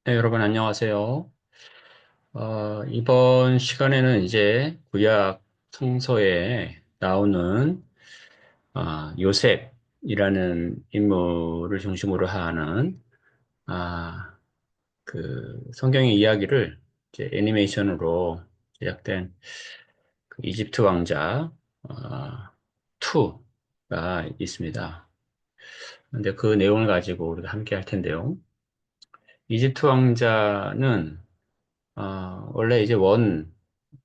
네, 여러분 안녕하세요. 이번 시간에는 이제 구약 성서에 나오는 요셉이라는 인물을 중심으로 하는 아, 그 성경의 이야기를 이제 애니메이션으로 제작된 그 이집트 왕자 아, 2가 있습니다. 근데 그 내용을 가지고 우리가 함께 할 텐데요. 이집트 왕자는 원래 이제 원이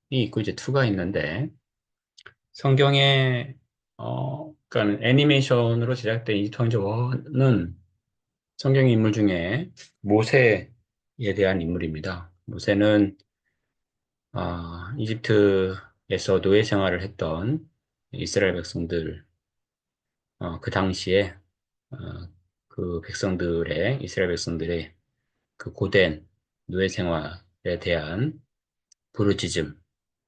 있고 이제 투가 있는데 성경에 그러니까 애니메이션으로 제작된 이집트 왕자 원은 성경의 인물 중에 모세에 대한 인물입니다. 모세는 이집트에서 노예 생활을 했던 이스라엘 백성들 그 당시에 어, 그 백성들의 이스라엘 백성들의 그 고된 노예 생활에 대한 부르짖음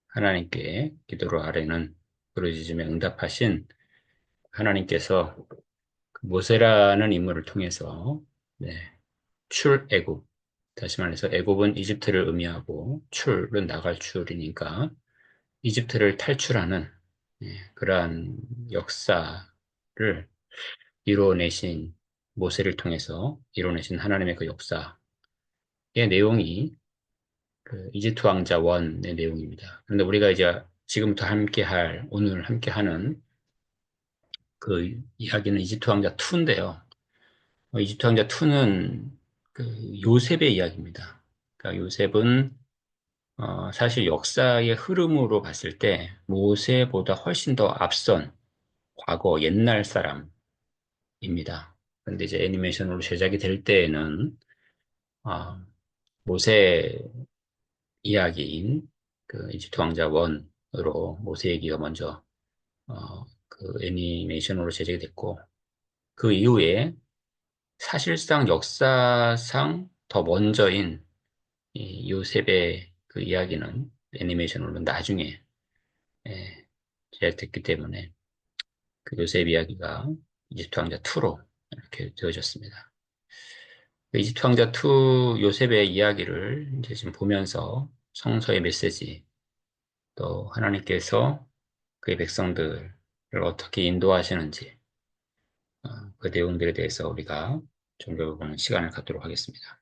하나님께 기도를 아뢰는 부르짖음에 응답하신 하나님께서 그 모세라는 인물을 통해서 네, 출애굽 다시 말해서 애굽은 이집트를 의미하고 출은 나갈 출이니까 이집트를 탈출하는 그러한 역사를 이뤄내신 모세를 통해서 이뤄내신 하나님의 그 역사의 내용이 그 이집트 왕자 원의 내용입니다. 그런데 우리가 이제 지금부터 오늘 함께 하는 그 이야기는 이집트 왕자 2인데요. 이집트 왕자 2는 그 요셉의 이야기입니다. 그러니까 요셉은 사실 역사의 흐름으로 봤을 때 모세보다 훨씬 더 앞선 과거 옛날 사람입니다. 그런데 이제 애니메이션으로 제작이 될 때에는 어, 모세 이야기인 그 이집트 왕자 1으로 모세 얘기가 먼저 그 애니메이션으로 제작이 됐고 그 이후에 사실상 역사상 더 먼저인 이 요셉의 그 이야기는 애니메이션으로 나중에 예, 제작됐기 때문에 그 요셉 이야기가 이집트 왕자 2로 이렇게 되어졌습니다. 그 이집트 왕자 2 요셉의 이야기를 이제 지금 보면서 성서의 메시지 또 하나님께서 그의 백성들을 어떻게 인도하시는지 그 내용들에 대해서 우리가 좀 배워보는 시간을 갖도록 하겠습니다.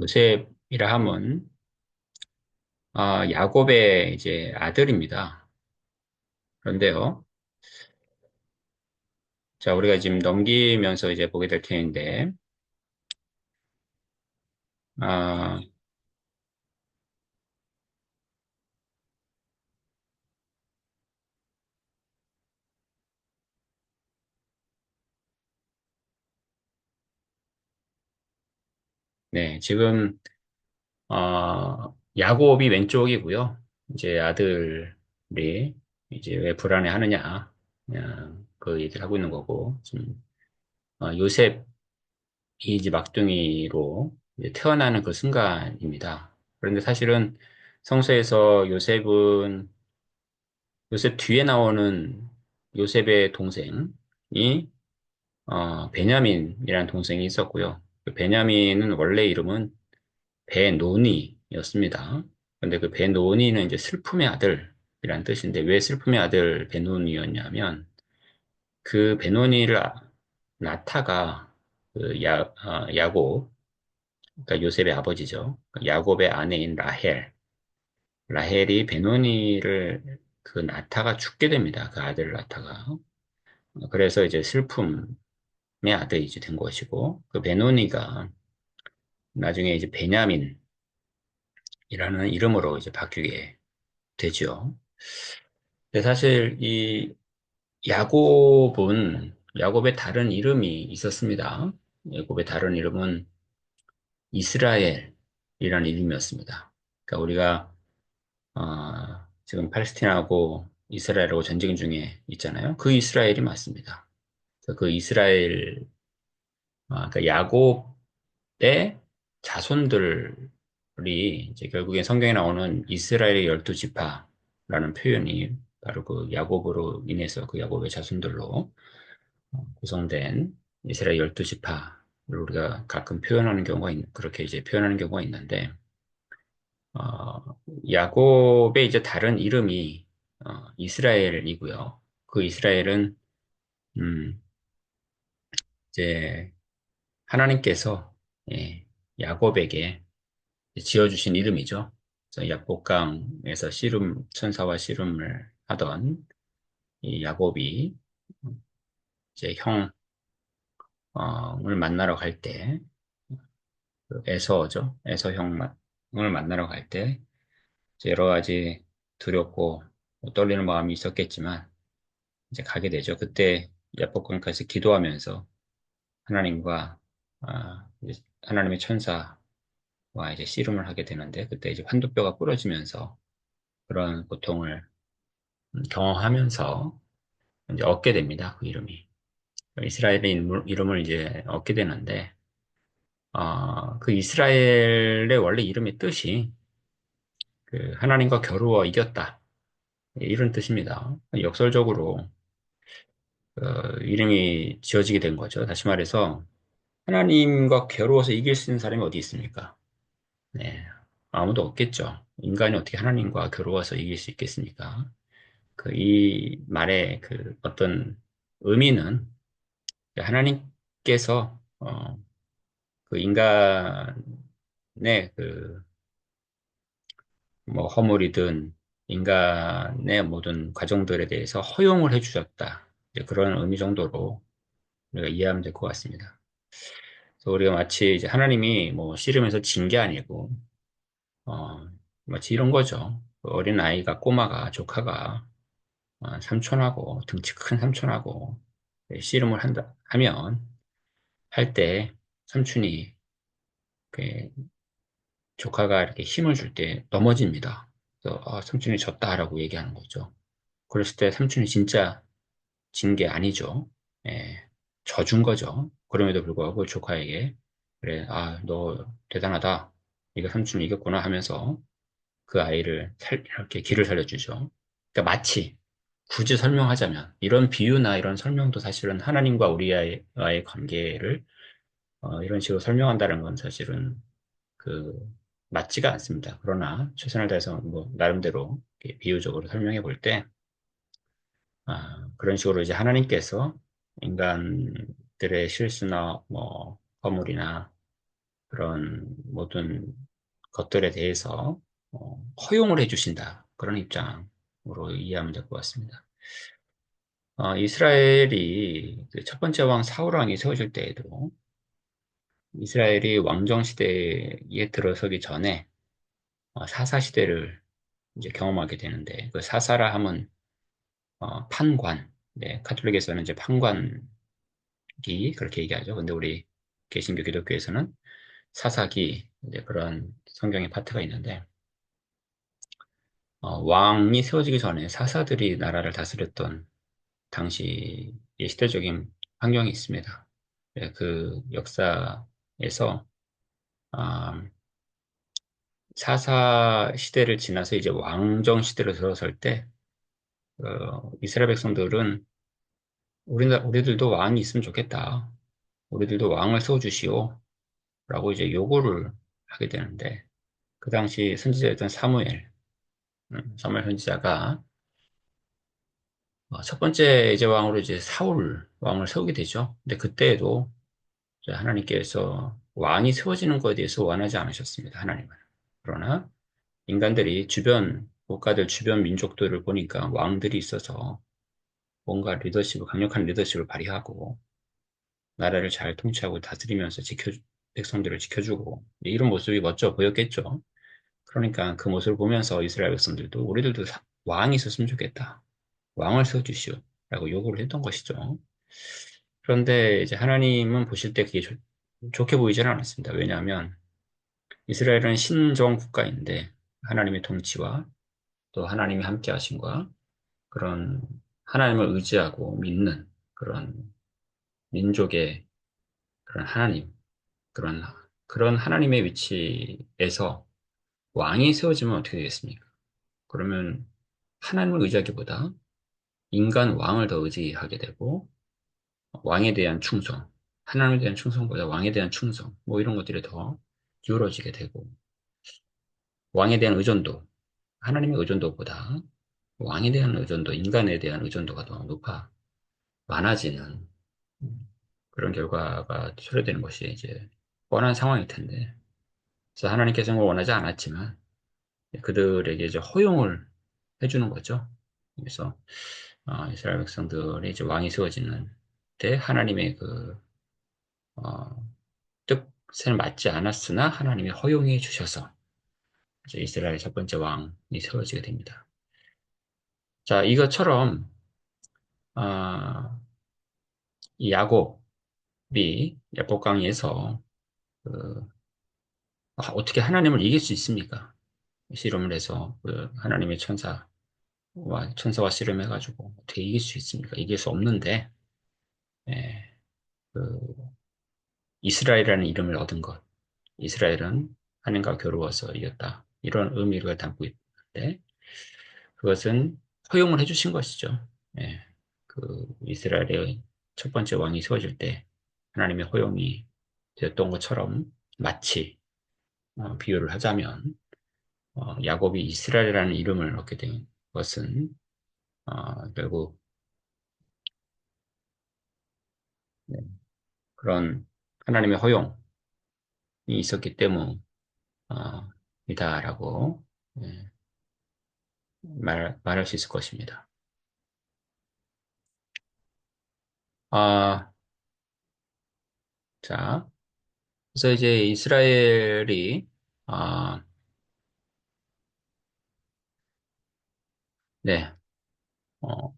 요셉이라 함은 야곱의 이제 아들입니다. 그런데요, 자 우리가 지금 넘기면서 이제 보게 될 텐데, 아, 네, 지금 야곱이 왼쪽이고요. 이제 아들이 이제 왜 불안해하느냐, 그냥 그 얘기를 하고 있는 거고, 지금 요셉이 이제 막둥이로 이제 태어나는 그 순간입니다. 그런데 사실은 성서에서 요셉 뒤에 나오는 요셉의 동생이 베냐민이라는 동생이 있었고요. 그 베냐민은 원래 이름은 베노니였습니다. 근데 그 베노니는 이제 슬픔의 아들이라는 뜻인데 왜 슬픔의 아들 베노니였냐면 그 베노니를 나타가 야곱, 그러니까 요셉의 아버지죠. 야곱의 아내인 라헬이 베노니를 그 나타가 죽게 됩니다. 그 아들 나타가. 그래서 이제 슬픔의 아들이 이제 된 것이고 그 베노니가 나중에 이제 베냐민이라는 이름으로 이제 바뀌게 되죠. 근데 사실 이 야곱의 다른 이름이 있었습니다. 야곱의 다른 이름은 이스라엘이라는 이름이었습니다. 그러니까 우리가 지금 팔레스티나하고 이스라엘하고 전쟁 중에 있잖아요. 그 이스라엘이 맞습니다. 그래서 그 이스라엘, 그러니까 야곱의 자손들이 이제 결국에 성경에 나오는 이스라엘의 12지파라는 표현이 바로 그 야곱으로 인해서 그 야곱의 자손들로 구성된 이스라엘 12지파를 우리가 가끔 표현하는 경우가 그렇게 이제 표현하는 경우가 있는데 야곱의 이제 다른 이름이 이스라엘이고요. 그 이스라엘은 음, 이제 하나님께서 예, 야곱에게 지어주신 이름이죠. 그래서 약복강에서 천사와 씨름을 하던 이 야곱이 이제 형을 만나러 갈 때, 그 에서죠. 에서 형을 만나러 갈 때, 이제 여러 가지 두렵고 떨리는 마음이 있었겠지만, 이제 가게 되죠. 그때 약복강가에서 기도하면서 하나님과, 이제 하나님의 천사와 이제 씨름을 하게 되는데, 그때 이제 환도뼈가 부러지면서 그런 고통을 경험하면서 이제 얻게 됩니다. 그 이름이. 이스라엘의 이름을 이제 얻게 되는데, 그 이스라엘의 원래 이름의 뜻이 그 하나님과 겨루어 이겼다. 이런 뜻입니다. 역설적으로 이름이 지어지게 된 거죠. 다시 말해서 하나님과 겨루어서 이길 수 있는 사람이 어디 있습니까? 네, 아무도 없겠죠. 인간이 어떻게 하나님과 겨루어서 이길 수 있겠습니까? 그 이 말의 그 어떤 의미는 하나님께서 그 인간의 그 뭐 허물이든 인간의 모든 과정들에 대해서 허용을 해주셨다. 이제 그런 의미 정도로 우리가 이해하면 될 것 같습니다. 그래서 우리가 마치 이제 하나님이 뭐 씨름해서 진 게 아니고 어, 마치 이런 거죠. 그 어린 아이가 꼬마가 조카가 삼촌하고 등치 큰 삼촌하고 씨름을 한다 하면 할 때 삼촌이 그 조카가 이렇게 힘을 줄 때 넘어집니다. 그래서 삼촌이 졌다라고 얘기하는 거죠. 그랬을 때 삼촌이 진짜 진 게 아니죠. 예, 져준 거죠. 그럼에도 불구하고 조카에게 그래, 너 대단하다. 네가 삼촌을 이겼구나 하면서 그 아이를 이렇게 길을 살려주죠. 그러니까 마치 굳이 설명하자면 이런 비유나 이런 설명도 사실은 하나님과 우리와의 관계를 이런 식으로 설명한다는 건 사실은 그 맞지가 않습니다. 그러나 최선을 다해서 뭐 나름대로 이렇게 비유적으로 설명해 볼 때 그런 식으로 이제 하나님께서 인간들의 실수나 뭐 허물이나 그런 모든 것들에 대해서 허용을 해주신다. 그런 입장으로 이해하면 될 것 같습니다. 이스라엘이 그첫 번째 왕 사울 왕이 세워질 때에도 이스라엘이 왕정 시대에 들어서기 전에 사사 시대를 이제 경험하게 되는데 그 사사라 함은 판관, 네, 카톨릭에서는 이제 판관기 그렇게 얘기하죠. 근데 우리 개신교 기독교에서는 사사기 이제 그런 성경의 파트가 있는데 왕이 세워지기 전에 사사들이 나라를 다스렸던 당시의 시대적인 환경이 있습니다. 네, 그 역사에서 아, 사사 시대를 지나서 이제 왕정 시대로 들어설 때 이스라엘 백성들은 우리들도 왕이 있으면 좋겠다. 우리들도 왕을 세워주시오. 라고 이제 요구를 하게 되는데, 그 당시 선지자였던 사무엘 선지자가 첫 번째 이제 왕으로 이제 사울 왕을 세우게 되죠. 근데 그때에도 이제 하나님께서 왕이 세워지는 것에 대해서 원하지 않으셨습니다. 하나님은. 그러나 인간들이 주변 국가들, 주변 민족들을 보니까 왕들이 있어서 뭔가 강력한 리더십을 발휘하고 나라를 잘 통치하고 다스리면서 백성들을 지켜주고 이런 모습이 멋져 보였겠죠. 그러니까 그 모습을 보면서 이스라엘 백성들도 우리들도 왕이 있었으면 좋겠다. 왕을 세워주시오. 라고 요구를 했던 것이죠. 그런데 이제 하나님은 보실 때 그게 좋게 보이지는 않았습니다. 왜냐하면 이스라엘은 신정 국가인데 하나님의 통치와 또 하나님이 함께 하심과 그런 하나님을 의지하고 믿는 그런 민족의 그런 하나님, 그런 그런 하나님의 위치에서 왕이 세워지면 어떻게 되겠습니까? 그러면 하나님을 의지하기보다 인간 왕을 더 의지하게 되고 왕에 대한 충성, 하나님에 대한 충성보다 왕에 대한 충성, 뭐 이런 것들이 더 기울어지게 되고 왕에 대한 의존도, 하나님의 의존도보다 왕에 대한 의존도, 인간에 대한 의존도가 더 많아지는 그런 결과가 초래되는 것이 이제 뻔한 상황일 텐데, 그래서 하나님께서는 그걸 원하지 않았지만 그들에게 이제 허용을 해주는 거죠. 그래서 이스라엘 백성들이 이제 왕이 세워지는 때 하나님의 그 어, 뜻에 맞지 않았으나 하나님이 허용해 주셔서 이제 이스라엘 첫 번째 왕이 세워지게 됩니다. 자, 이것처럼 아, 이 야곱이 야복강에서 그, 어떻게 하나님을 이길 수 있습니까? 씨름을 해서 그 하나님의 천사와 씨름해가지고 어떻게 이길 수 있습니까? 이길 수 없는데 예, 그 이스라엘이라는 이름을 얻은 것, 이스라엘은 하나님과 겨루어서 이겼다. 이런 의미를 담고 있는데 그것은 허용을 해주신 것이죠. 예, 그 이스라엘의 첫 번째 왕이 세워질 때 하나님의 허용이 되었던 것처럼 마치 비유를 하자면 야곱이 이스라엘이라는 이름을 얻게 된 것은 결국 네, 그런 하나님의 허용이 있었기 때문이다라고 예, 말할 수 있을 것입니다. 아, 자, 그래서 이제 이스라엘이 아, 네, 어,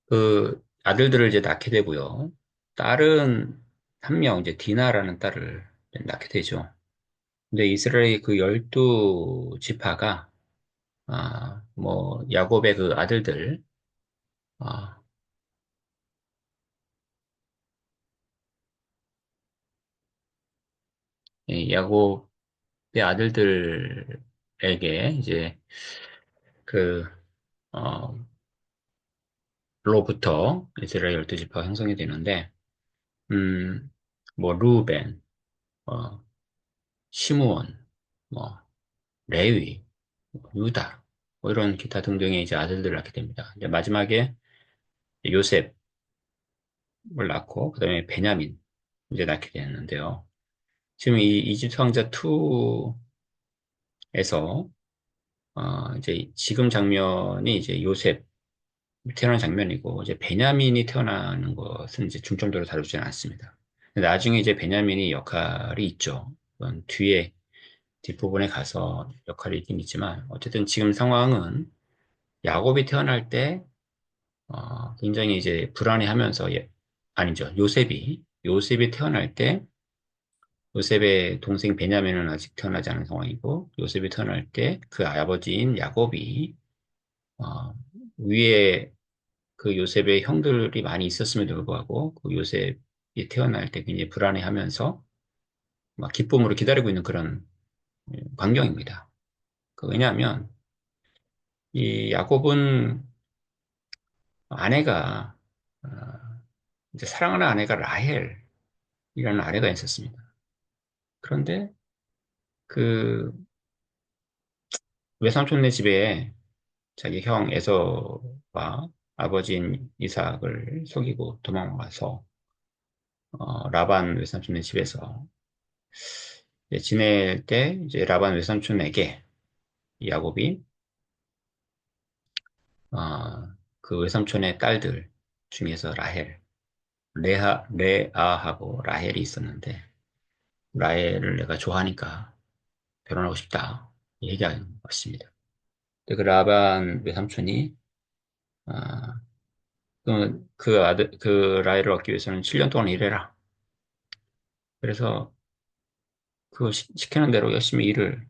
그 아들들을 이제 낳게 되고요. 딸은 한 명, 이제 디나라는 딸을 낳게 되죠. 근데 이스라엘의 그 12지파가 뭐 야곱의 그 아들들 아, 이 야곱의 아들들에게 이제 그 어, 로부터 이스라엘 12지파가 형성이 되는데 음, 뭐 루벤, 어, 시므온, 뭐 레위, 유다, 뭐 이런 기타 등등의 이제 아들들을 낳게 됩니다. 이제 마지막에 요셉을 낳고, 그 다음에 베냐민, 이제 낳게 되는데요. 지금 이 이집트 왕자 2에서, 이제 지금 장면이 이제 요셉 태어난 장면이고, 이제 베냐민이 태어나는 것은 이제 중점적으로 다루지는 않습니다. 근데 나중에 이제 베냐민이 역할이 있죠. 그건 뒤에 뒷부분에 가서 역할이 있긴 있지만, 어쨌든 지금 상황은 야곱이 태어날 때 굉장히 이제 불안해하면서 아니죠. 요셉이 태어날 때 요셉의 동생 베냐민은 아직 태어나지 않은 상황이고 요셉이 태어날 때 그 아버지인 야곱이 어, 위에 그 요셉의 형들이 많이 있었음에도 불구하고 그 요셉이 태어날 때 굉장히 불안해하면서 막 기쁨으로 기다리고 있는 그런 광경입니다. 왜냐하면 이 야곱은 아내가 어, 이제 사랑하는 아내가 라헬이라는 아내가 있었습니다. 그런데 그 외삼촌네 집에 자기 형 에서와 아버지인 이삭을 속이고 도망가서 라반 외삼촌네 집에서 이제 지낼 때 이제 라반 외삼촌에게 이 야곱이 그 외삼촌의 딸들 중에서 레아하고 라헬이 있었는데 라헬을 내가 좋아하니까 결혼하고 싶다 얘기한 것입니다. 근데 그 라반 외삼촌이 아, 그 아들, 그 라이를 얻기 위해서는 7년 동안 일해라. 그래서 그 시키는 대로 열심히 일을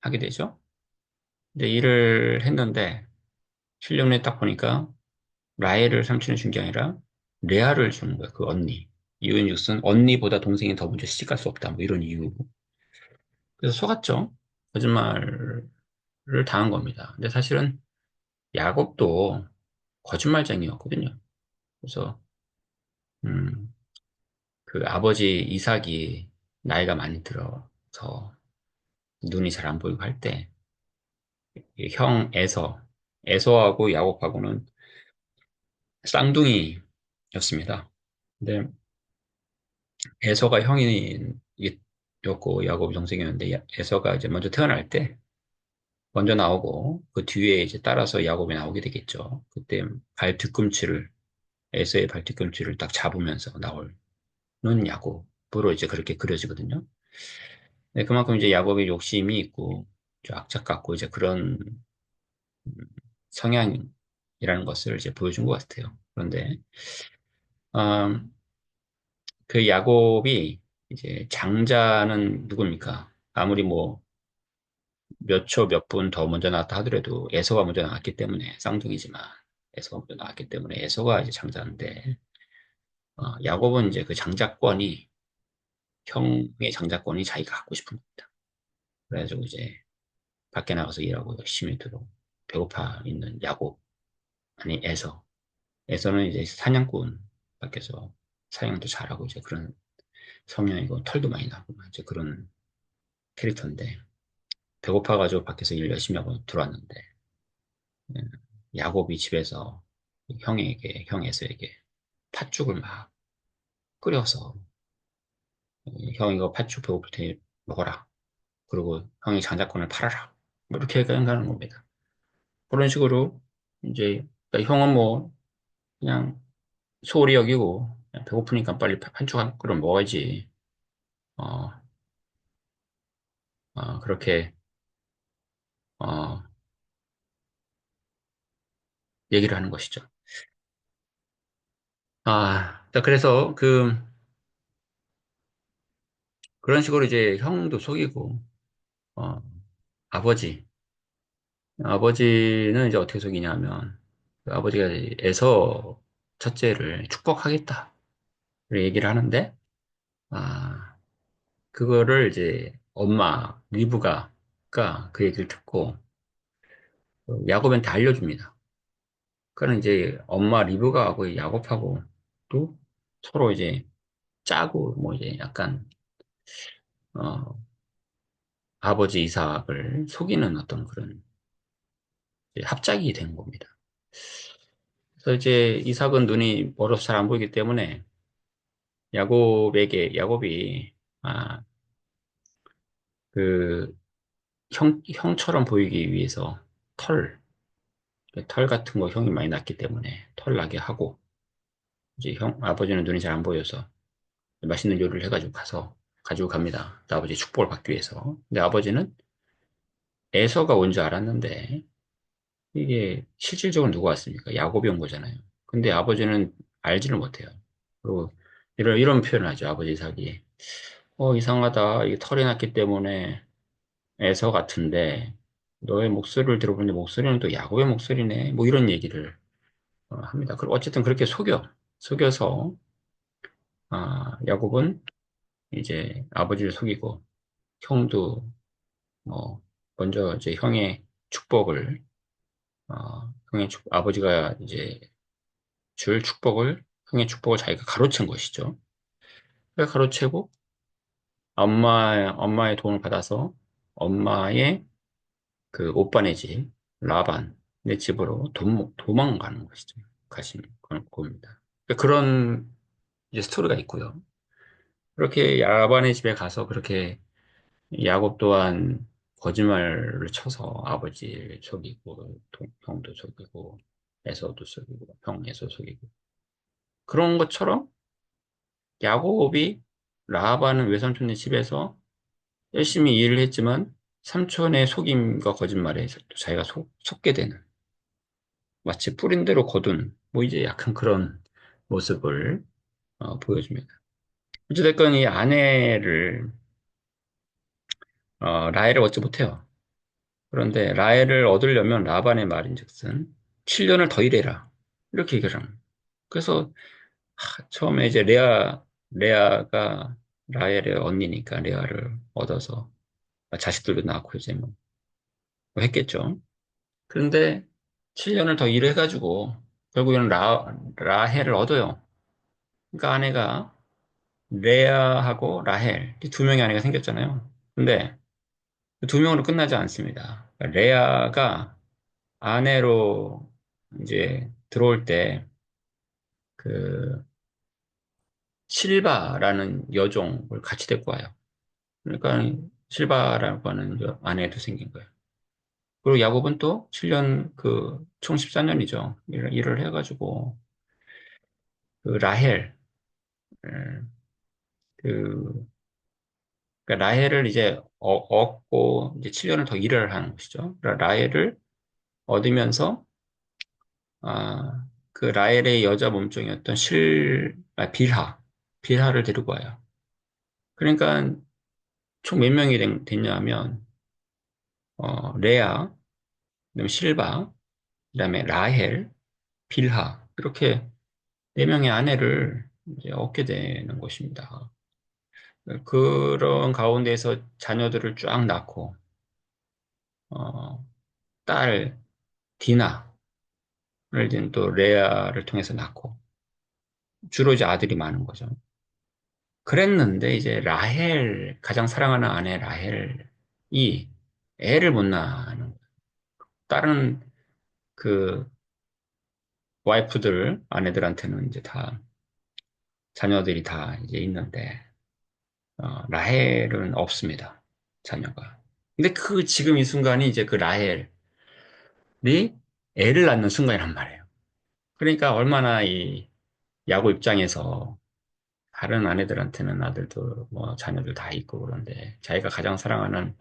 하게 되죠. 근데 일을 했는데 7년 후에 딱 보니까 라헬을 삼촌이 준 게 아니라 레아를 주는 거야. 그 언니. 이유인즉슨 언니보다 동생이 더 먼저 시집갈 수 없다. 뭐 이런 이유. 그래서 속았죠. 거짓말을 당한 겁니다. 근데 사실은 야곱도 거짓말쟁이였거든요. 그래서 음, 그 아버지 이삭이 나이가 많이 들어서 눈이 잘 안 보이고 할 때 형 에서하고 야곱하고는 쌍둥이였습니다. 근데 에서가 형이었고 야곱이 동생이었는데 에서가 이제 먼저 태어날 때 먼저 나오고 그 뒤에 이제 따라서 야곱이 나오게 되겠죠. 그때 발 뒤꿈치를 에서의 발 뒤꿈치를 딱 잡으면서 나오는 야곱으로 이제 그렇게 그려지거든요. 네, 그만큼 이제 야곱의 욕심이 있고 좀 악착 같고 이제 그런 성향이라는 것을 이제 보여준 것 같아요. 그런데 음, 그 야곱이 이제 장자는 누굽니까? 아무리 뭐 몇 초, 몇 분 더 먼저 나왔다 하더라도 에서가 먼저 나왔기 때문에 쌍둥이지만 에서가 먼저 나왔기 때문에 에서가 이제 장자인데 야곱은 이제 그 장자권이 형의 장자권이 자기가 갖고 싶은 겁니다. 그래가지고 이제 밖에 나가서 일하고 열심히 들어 배고파 있는 야곱 아니 에서는 이제 사냥꾼 밖에서 사냥도 잘하고 이제 그런 성향이고 털도 많이 나고 이제 그런 캐릭터인데 배고파가지고 밖에서 일 열심히 하고 들어왔는데 예, 야곱이 집에서 형 에서에게 팥죽을 막 끓여서 형 이거 팥죽 배고플 테니 먹어라. 그리고 형이 장자권을 팔아라. 뭐 이렇게 가는 겁니다. 그런 식으로 이제 그러니까 형은 뭐 그냥 소홀히 여기고 그냥 배고프니까 빨리 팥죽 한 그릇 먹어야지. 어, 그렇게 어, 얘기를 하는 것이죠. 그래서 그런 식으로 이제 형도 속이고 어, 아버지 아버지는 이제 어떻게 속이냐면 그 아버지가 에서 첫째를 축복하겠다 얘기를 하는데 아 그거를 이제 엄마 리브가가 그 얘기를 듣고 야곱한테 알려줍니다. 그러는 이제 엄마 리브가하고 야곱하고 또 서로 이제 짜고 뭐 이제 약간 어, 아버지 이삭을 속이는 어떤 그런 이제 합작이 된 겁니다. 그래서 이제 이삭은 눈이 멀어서 잘 안 보이기 때문에 야곱이 아, 그 형처럼 보이기 위해서 털, 털 같은 거 형이 많이 났기 때문에 털 나게 하고 이제 아버지는 눈이 잘 안 보여서 맛있는 요리를 해가지고 가지고 갑니다. 아버지 축복을 받기 위해서. 근데 아버지는 에서가 온 줄 알았는데 이게 실질적으로 누가 왔습니까? 야곱이 온 거잖아요. 근데 아버지는 알지를 못해요. 그리고 이런 표현을 하죠. 아버지 이삭이. 이상하다. 이게 털이 났기 때문에 에서 같은데 너의 목소리를 들어보는데 목소리는 또 야곱의 목소리네. 뭐 이런 얘기를 합니다. 그리고 어쨌든 그렇게 속여서 야곱은 이제 아버지를 속이고 형도 뭐 먼저 이제 아버지가 이제 줄 축복을 형의 축복을 자기가 가로챈 것이죠. 그래서 가로채고 엄마의 도움을 받아서 엄마의 그 오빠네 집 라반의 집으로 도망가는 것이죠. 가신 겁니다. 그런 이제 스토리가 있고요. 그렇게 야반의 집에 가서 그렇게 야곱 또한 거짓말을 쳐서 아버지를 속이고 형도 속이고 에서도 속이고 형 에서 속이고 그런 것처럼 야곱이 라반은 외삼촌네 집에서 열심히 일을 했지만 삼촌의 속임과 거짓말에 자기가 속게 되는 마치 뿌린 대로 거둔 뭐 이제 약간 그런 모습을 보여줍니다. 어찌됐건 이 아내를 라헬을 얻지 못해요. 그런데 라헬을 얻으려면 라반의 말인즉슨 7년을 더 일해라 이렇게 얘기를 합니다. 그래서 처음에 이제 레아가 라헬의 언니니까 레아를 얻어서 자식들도 낳고 이제 뭐 했겠죠. 그런데 7년을 더 일해가지고 결국에는 라헬을 얻어요. 그러니까 아내가 레아하고 라헬 이 두 명의 아내가 생겼잖아요. 근데 두 명으로 끝나지 않습니다. 그러니까 레아가 아내로 이제 들어올 때 그 실바라는 여종을 같이 데리고 와요. 그러니까 실바라고 하는 아내도 생긴 거예요. 그리고 야곱은 또 7년 총 14년이죠. 일을 해가지고 그 라헬 음, 그 그러니까 라헬을 이제 얻고 이제 7년을 더 일을 하는 것이죠. 라헬을 얻으면서 그 라헬의 여자 몸종이었던 빌하를 데리고 와요. 그러니까 총 몇 명이 됐냐면 레아, 그다음에 실바, 그다음에 라헬, 빌하 이렇게 네 명의 아내를 이제 얻게 되는 것입니다. 그런 가운데서 자녀들을 쫙 낳고 어, 딸 디나를 이제 또 레아를 통해서 낳고 주로 이제 아들이 많은 거죠. 그랬는데 이제 라헬 가장 사랑하는 아내 라헬이 애를 못 낳는 거예요. 다른 그 와이프들 아내들한테는 이제 다 자녀들이 다 이제 있는데 라헬은 없습니다. 자녀가. 근데 지금 이 순간이 이제 그 라헬이 애를 낳는 순간이란 말이에요. 그러니까 얼마나 이 야구 입장에서 다른 아내들한테는 아들도 뭐 자녀들 다 있고 그런데 자기가 가장 사랑하는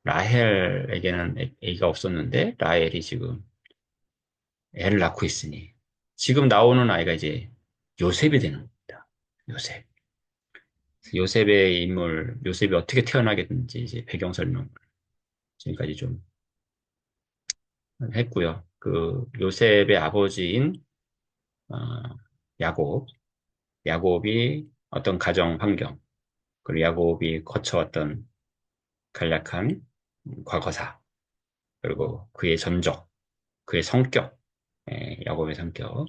라헬에게는 애가 없었는데 라헬이 지금 애를 낳고 있으니 지금 나오는 아이가 이제 요셉이 되는 겁니다. 요셉. 요셉의 인물, 요셉이 어떻게 태어나게 된지 이제 배경 설명을 지금까지 좀 했고요. 그 요셉의 아버지인 어, 야곱, 야곱이 어떤 가정 환경, 그리고 야곱이 거쳐왔던 간략한 과거사, 그리고 그의 전적, 그의 성격, 야곱의 성격.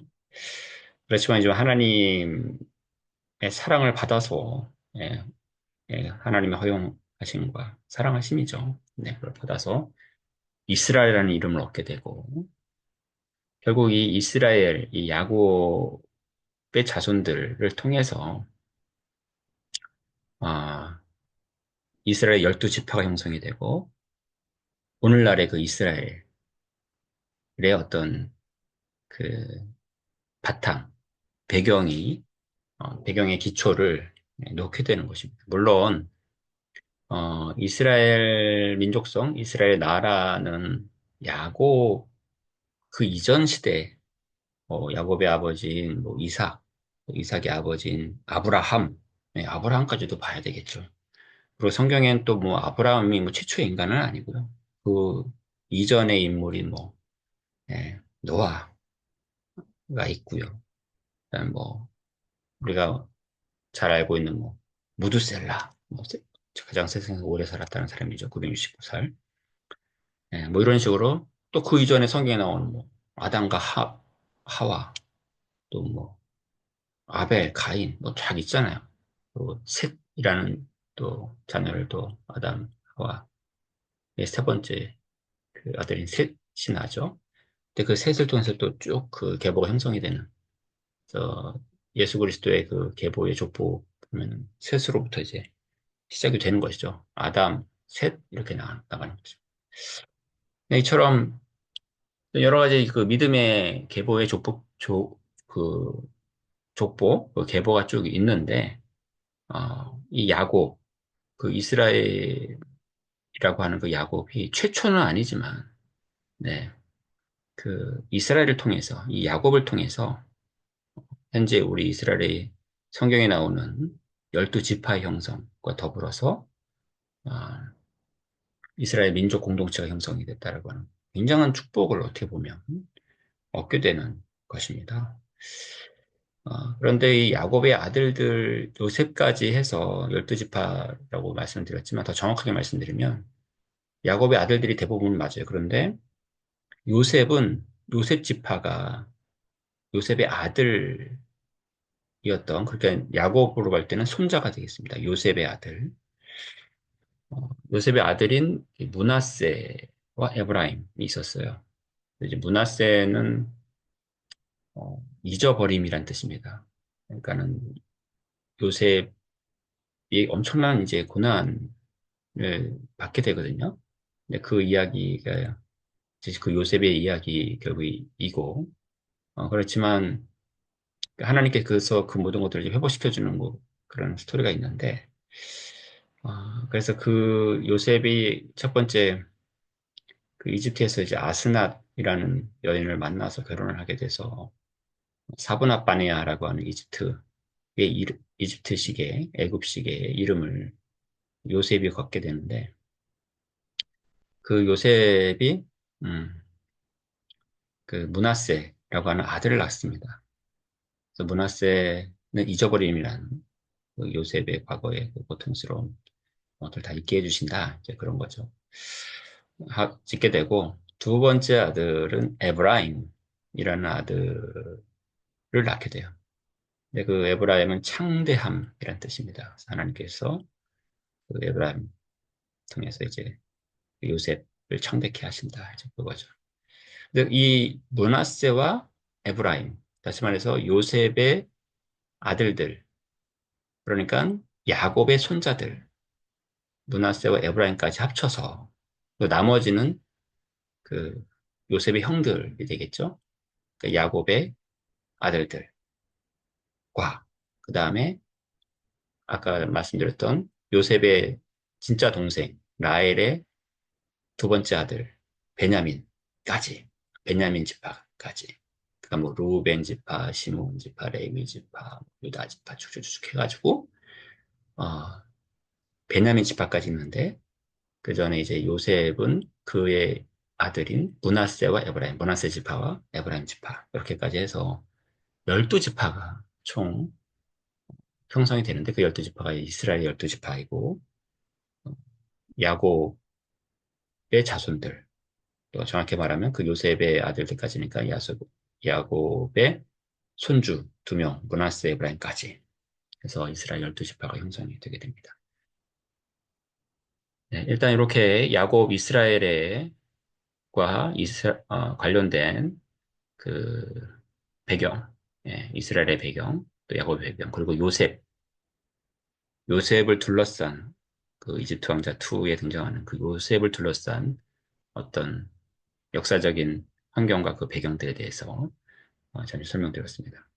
그렇지만 이제 하나님의 사랑을 받아서 하나님의 허용하심과 사랑하심이죠. 네, 그걸 받아서 이스라엘이라는 이름을 얻게 되고 결국 이 이스라엘, 이 야곱의 자손들을 통해서 아, 이스라엘 12지파가 형성이 되고 오늘날의 그 이스라엘의 어떤 그 바탕, 배경의 기초를 놓게 되는 것입니다. 물론 이스라엘 민족성, 이스라엘 나라는 야곱 그 이전 시대 야곱의 아버지인 뭐 이삭의 아버지인 아브라함, 아브라함까지도 봐야 되겠죠. 그리고 성경엔 또 뭐 아브라함이 뭐 최초의 인간은 아니고요. 그 이전의 인물이 뭐 노아가 있고요. 그다음 뭐 우리가 잘 알고 있는 뭐 무드셀라, 가장 세상에서 오래 살았다는 사람이죠. 969살. 뭐 이런 식으로 또 그 이전에 성경에 나오는 뭐 아담과 하와 또 뭐 아벨, 가인 뭐 쫙 있잖아요. 그리고 셋이라는 또 자녀를 또 아담, 하와의 세 번째 그 아들인 셋이 나죠. 근데 그 셋을 통해서 또 쭉 그 계보가 형성이 되는 그래서 예수 그리스도의 그 계보의 족보 보면은 셋으로부터 이제 시작이 되는 것이죠. 아담, 셋 이렇게 나가는 거죠. 네, 이처럼 여러 가지 그 믿음의 계보의 그 족보, 그 계보가 쭉 있는데 이 야곱, 그 이스라엘이라고 하는 그 야곱이 최초는 아니지만, 네, 그 이스라엘을 통해서 이 야곱을 통해서 현재 우리 이스라엘의 성경에 나오는 12지파의 형성과 더불어서 아, 이스라엘 민족 공동체가 형성이 됐다라고 하는 굉장한 축복을 어떻게 보면 얻게 되는 것입니다. 그런데 이 야곱의 아들들 요셉까지 해서 12지파라고 말씀드렸지만 더 정확하게 말씀드리면 야곱의 아들들이 대부분 맞아요. 그런데 요셉은 요셉 지파가 요셉의 아들이었던 그러니까 야곱으로 볼 때는 손자가 되겠습니다. 요셉의 아들. 요셉의 아들인 이 므낫세와 에브라임이 있었어요. 이제 므낫세는 잊어버림이란 뜻입니다. 그러니까는 요셉이 엄청난 이제 고난을 받게 되거든요. 근데 그 이야기가 이제 그 요셉의 이야기 결국이고 그렇지만 하나님께서 그 모든 것들을 이제 회복시켜주는 뭐 그런 스토리가 있는데 그래서 그 요셉이 첫 번째 그 이집트에서 이제 아스낫이라는 여인을 만나서 결혼을 하게 돼서 사브나 바네아라고 하는 이집트식의 애굽식의 이름을 요셉이 갖게 되는데 그 요셉이 음, 그 므낫세라고 하는 아들을 낳습니다. 그래서 므낫세는 잊어버림이라는 그 요셉의 과거의 그 고통스러운 것들 다 잊게 해주신다. 이제 그런 거죠. 짓게 되고 두 번째 아들은 에브라임이라는 아들을 낳게 돼요. 근데 그 에브라임은 창대함이란 뜻입니다. 그래서 하나님께서 그 에브라임 통해서 이제 요셉을 창대케 하신다. 이제 그거죠. 근데 이 므낫세와 에브라임, 다시 말해서 요셉의 아들들, 그러니까 야곱의 손자들, 므낫세와 에브라임까지 합쳐서 그 나머지는 그 요셉의 형들이 되겠죠. 그 야곱의 아들들과 그 다음에 아까 말씀드렸던 요셉의 진짜 동생 라헬의 두 번째 아들 베냐민까지 베냐민 지파까지 그러니까 뭐 루벤 지파, 시몬 지파, 레위 지파, 유다 지파 쭉쭉쭉 해가지고 어, 베냐민 지파까지 있는데 그 전에 이제 요셉은 그의 아들인 므낫세와 에브라임, 므낫세 지파와 에브라임 지파 이렇게까지 해서 12지파가 총 형성이 되는데 그 12지파가 이스라엘 12지파이고 야곱의 자손들 또 정확히 말하면 그 요셉의 아들들까지니까 야곱의 손주 2명, 므낫세 에브라임까지 해서 이스라엘 12지파가 형성이 되게 됩니다. 네, 일단 이렇게 야곱 이스라엘과 관련된 그 배경, 이스라엘의 배경, 또 야곱의 배경, 그리고 요셉을 둘러싼 그 이집트 왕자 2에 등장하는 그 요셉을 둘러싼 어떤 역사적인 환경과 그 배경들에 대해서 전혀 설명드렸습니다.